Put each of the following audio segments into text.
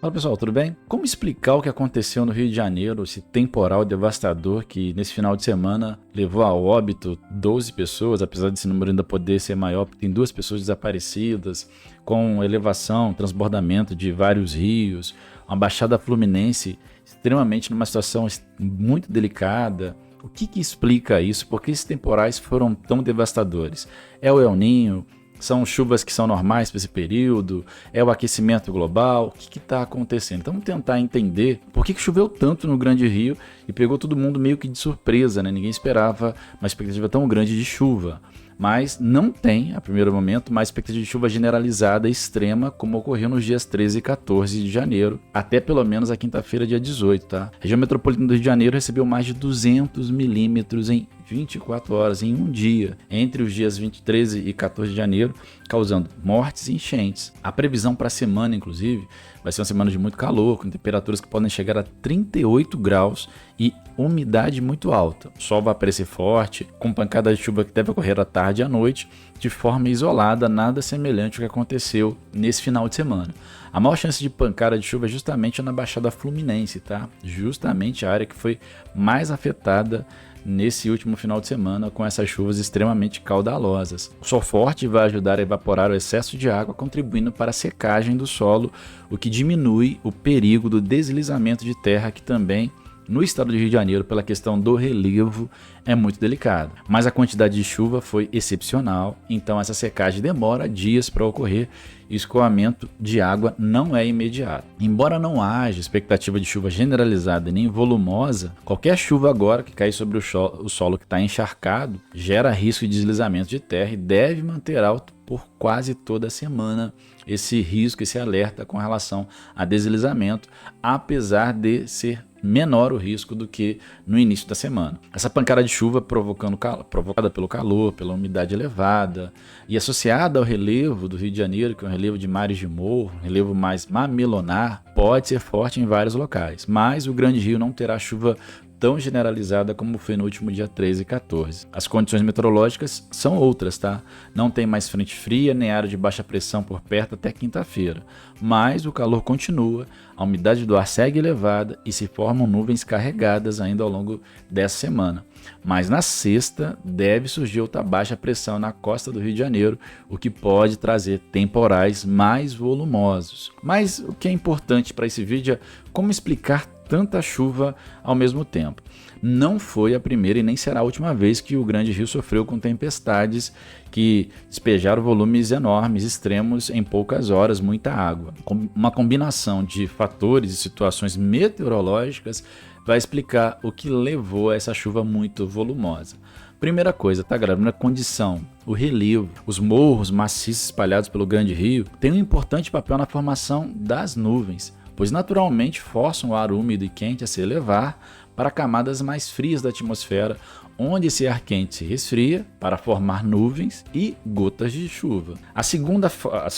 Fala pessoal, tudo bem? Como explicar o que aconteceu no Rio de Janeiro, esse temporal devastador que nesse final de semana levou a óbito 12 pessoas, apesar desse número ainda poder ser maior, porque tem 2 pessoas desaparecidas, com elevação, transbordamento de vários rios, uma baixada fluminense extremamente numa situação muito delicada. O que explica isso? Por que esses temporais foram tão devastadores? É o El Niño? São chuvas que são normais para esse período? É o aquecimento global? O que está acontecendo? Então vamos tentar entender por que choveu tanto no Grande Rio e pegou todo mundo meio que de surpresa, né? Ninguém esperava uma expectativa tão grande de chuva. Mas não tem, a primeiro momento, uma expectativa de chuva generalizada extrema como ocorreu nos dias 13 e 14 de janeiro, até pelo menos a quinta-feira, dia 18, tá? A região metropolitana do Rio de Janeiro recebeu mais de 200 milímetros em 24 horas, em um dia, entre os dias 13 e 14 de janeiro, causando mortes e enchentes. A previsão para a semana, inclusive, vai ser uma semana de muito calor, com temperaturas que podem chegar a 38 graus e umidade muito alta. O sol vai aparecer forte, com pancada de chuva que deve ocorrer à tarde e à noite, de forma isolada, nada semelhante ao que aconteceu nesse final de semana. A maior chance de pancada de chuva é justamente na Baixada Fluminense, tá? Justamente a área que foi mais afetada nesse último final de semana com essas chuvas extremamente caudalosas. O sol forte vai ajudar a evaporar o excesso de água, contribuindo para a secagem do solo, o que diminui o perigo do deslizamento de terra, que também no estado do Rio de Janeiro, pela questão do relevo, é muito delicado. Mas a quantidade de chuva foi excepcional, então essa secagem demora dias para ocorrer e o escoamento de água não é imediato. Embora não haja expectativa de chuva generalizada nem volumosa, qualquer chuva agora que cair sobre o solo que está encharcado gera risco de deslizamento de terra e deve manter alto por quase toda a semana esse risco, esse alerta com relação a deslizamento, apesar de ser menor o risco do que no início da semana. Essa pancada de chuva provocada pelo calor, pela umidade elevada e associada ao relevo do Rio de Janeiro, que é um relevo de mares de morro, um relevo mais mamelonar, pode ser forte em vários locais, mas o Grande Rio não terá chuva tão generalizada como foi no último dia 13 e 14. As condições meteorológicas são outras, tá? Não tem mais frente fria nem área de baixa pressão por perto até quinta-feira, mas o calor continua, a umidade do ar segue elevada e se formam nuvens carregadas ainda ao longo dessa semana. Mas na sexta deve surgir outra baixa pressão na costa do Rio de Janeiro, o que pode trazer temporais mais volumosos. Mas o que é importante para esse vídeo é como explicar tanta chuva ao mesmo tempo. Não foi a primeira e nem será a última vez que o Grande Rio sofreu com tempestades que despejaram volumes enormes, extremos em poucas horas, muita água. Uma combinação de fatores e situações meteorológicas vai explicar o que levou a essa chuva muito volumosa. Primeira coisa, tá galera? Primeira condição, o relevo. Os morros maciços espalhados pelo Grande Rio têm um importante papel na formação das nuvens, pois naturalmente forçam o ar úmido e quente a se elevar para camadas mais frias da atmosfera, onde esse ar quente se resfria para formar nuvens e gotas de chuva.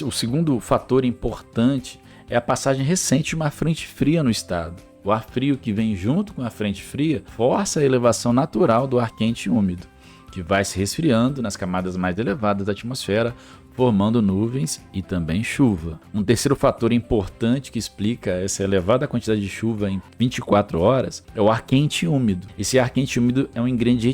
O segundo fator importante é a passagem recente de uma frente fria no estado. O ar frio que vem junto com a frente fria força a elevação natural do ar quente e úmido, que vai se resfriando nas camadas mais elevadas da atmosfera, formando nuvens e também chuva. Um terceiro fator importante que explica essa elevada quantidade de chuva em 24 horas é o ar quente e úmido. Esse ar quente e úmido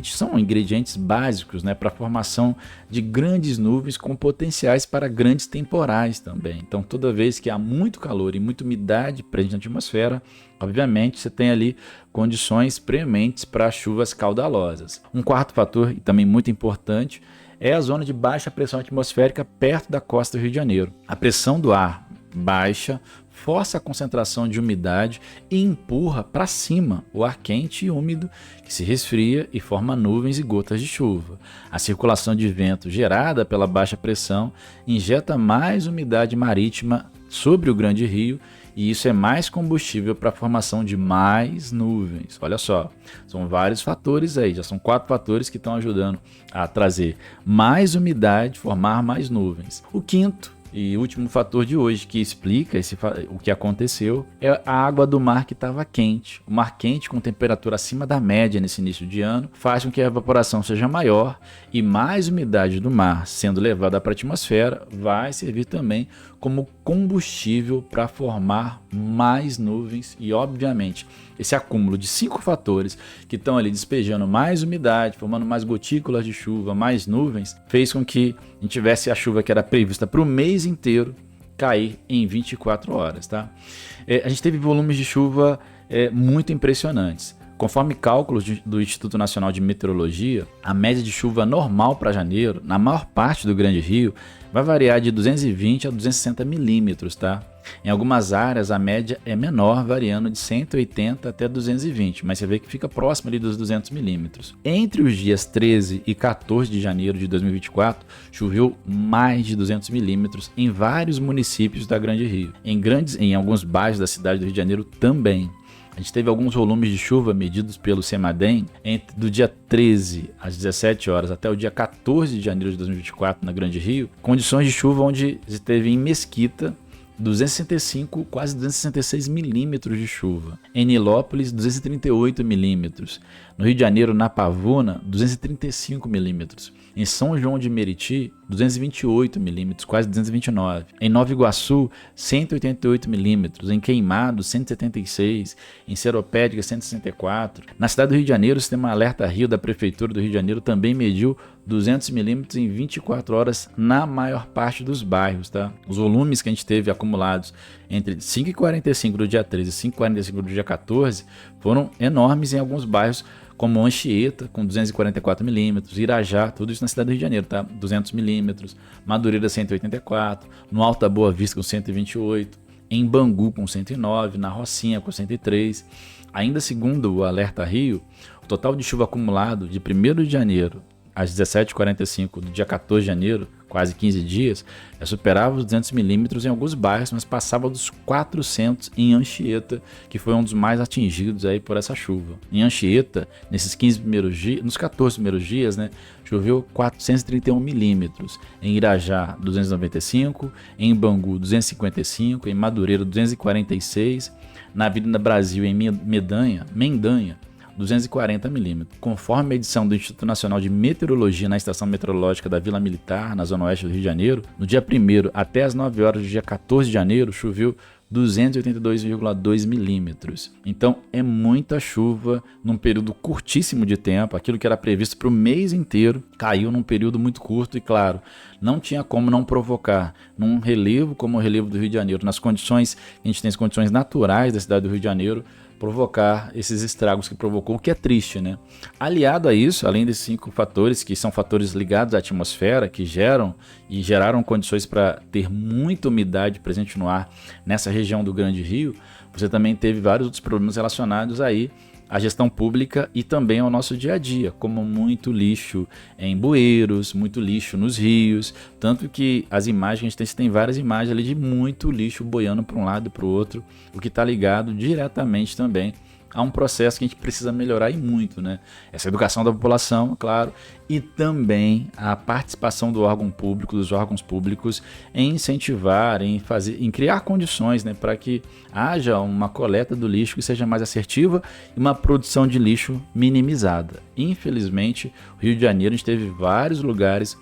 são ingredientes básicos, né, para a formação de grandes nuvens com potenciais para grandes temporais também. Então, toda vez que há muito calor e muita umidade presente na atmosfera, obviamente você tem ali condições prementes para chuvas caudalosas. Um quarto fator, e também muito importante, é a zona de baixa pressão atmosférica perto da costa do Rio de Janeiro. A pressão do ar baixa força a concentração de umidade e empurra para cima o ar quente e úmido, que se resfria e forma nuvens e gotas de chuva. A circulação de vento gerada pela baixa pressão injeta mais umidade marítima sobre o Grande Rio, e isso é mais combustível para a formação de mais nuvens. Olha só, são vários fatores aí, já são 4 fatores que estão ajudando a trazer mais umidade, formar mais nuvens. O quinto e último fator de hoje que explica o que aconteceu é a água do mar que estava quente. O mar quente com temperatura acima da média nesse início de ano faz com que a evaporação seja maior e mais umidade do mar sendo levada para a atmosfera vai servir também como combustível para formar mais nuvens e, obviamente, esse acúmulo de 5 fatores que estão ali despejando mais umidade, formando mais gotículas de chuva, mais nuvens, fez com que a gente tivesse a chuva que era prevista para o mês inteiro cair em 24 horas. Tá? A gente teve volumes de chuva muito impressionantes. Conforme cálculos do Instituto Nacional de Meteorologia, a média de chuva normal para janeiro, na maior parte do Grande Rio, vai variar de 220 a 260 milímetros, tá? Em algumas áreas a média é menor, variando de 180 até 220, mas você vê que fica próximo ali dos 200 milímetros. Entre os dias 13 e 14 de janeiro de 2024, choveu mais de 200 milímetros em vários municípios da Grande Rio. Em alguns bairros da cidade do Rio de Janeiro também. A gente teve alguns volumes de chuva medidos pelo CEMADEM do dia 13 às 17 horas até o dia 14 de janeiro de 2024 na Grande Rio, condições de chuva onde se teve em Mesquita 265, quase 266 milímetros de chuva. Em Nilópolis, 238 milímetros. No Rio de Janeiro, na Pavuna, 235 milímetros. Em São João de Meriti, 228 milímetros, quase 229. Em Nova Iguaçu, 188 milímetros. Em Queimados, 176. Em Seropédica, 164. Na cidade do Rio de Janeiro, o sistema Alerta Rio da Prefeitura do Rio de Janeiro também mediu 200 milímetros em 24 horas na maior parte dos bairros. Tá? Os volumes que a gente teve acumulados entre 5h45 do dia 13 e 5h45 do dia 14 foram enormes em alguns bairros, como Anchieta, com 244 milímetros, Irajá, tudo isso na cidade do Rio de Janeiro, tá? 200 milímetros, Madureira 184, no Alto da Boa Vista com 128, em Bangu com 109, na Rocinha com 103. Ainda segundo o Alerta Rio, o total de chuva acumulado de 1º de janeiro às 17h45 do dia 14 de janeiro, quase 15 dias, superava os 200 milímetros em alguns bairros, mas passava dos 400 em Anchieta, que foi um dos mais atingidos aí por essa chuva. Em Anchieta, nesses 15 primeiros dias, nos 14 primeiros dias, né, choveu 431 milímetros. Em Irajá, 295, em Bangu, 255, em Madureira, 246, na Avenida Brasil, em Mendanha, 240 milímetros. Conforme a edição do Instituto Nacional de Meteorologia na Estação Meteorológica da Vila Militar, na Zona Oeste do Rio de Janeiro, no dia 1º até as 9 horas do dia 14 de janeiro, choveu 282,2 milímetros. Então é muita chuva num período curtíssimo de tempo. Aquilo que era previsto para o mês inteiro caiu num período muito curto e, claro, não tinha como não provocar num relevo como o relevo do Rio de Janeiro, nas condições, a gente tem as condições naturais da cidade do Rio de Janeiro, provocar esses estragos que provocou, o que é triste, né? Aliado a isso, além desses 5 fatores, que são fatores ligados à atmosfera, que geraram condições para ter muita umidade presente no ar nessa região do Grande Rio, você também teve vários outros problemas relacionados aí à gestão pública e também ao nosso dia a dia, como muito lixo em bueiros, muito lixo nos rios, tanto que as imagens, a gente tem várias imagens ali de muito lixo boiando para um lado e para o outro, o que está ligado diretamente também a um processo que a gente precisa melhorar e muito, né? Essa educação da população, claro, e também a participação do órgão público, dos órgãos públicos em incentivar, em criar condições, né, para que haja uma coleta do lixo que seja mais assertiva e uma produção de lixo minimizada. Infelizmente, o Rio de Janeiro, a gente teve vários lugares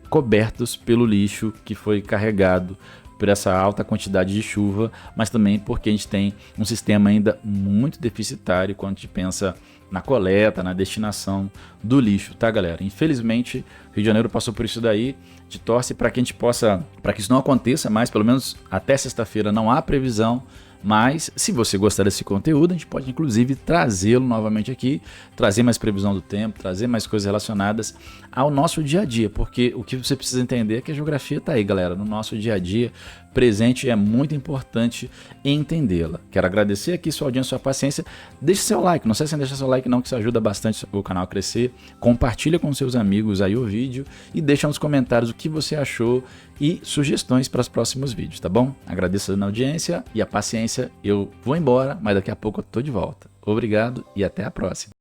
cobertos pelo lixo que foi carregado por essa alta quantidade de chuva, mas também porque a gente tem um sistema ainda muito deficitário quando a gente pensa na coleta, na destinação do lixo, tá, galera? Infelizmente, o Rio de Janeiro passou por isso daí, a gente torce para que a gente possa, para que isso não aconteça mais, pelo menos até sexta-feira não há previsão, mas se você gostar desse conteúdo, a gente pode inclusive trazê-lo novamente aqui, trazer mais previsão do tempo, trazer mais coisas relacionadas ao nosso dia a dia, porque o que você precisa entender é que a geografia está aí, galera, no nosso dia a dia presente, é muito importante entendê-la. Quero agradecer aqui sua audiência, sua paciência. Deixe seu like, não sei se deixa seu like não, que isso ajuda bastante o canal a crescer. Compartilha com seus amigos aí o vídeo e deixa nos comentários o que você achou e sugestões para os próximos vídeos, tá bom? Agradeço a audiência e a paciência. Eu vou embora, mas daqui a pouco eu tô de volta. Obrigado e até a próxima.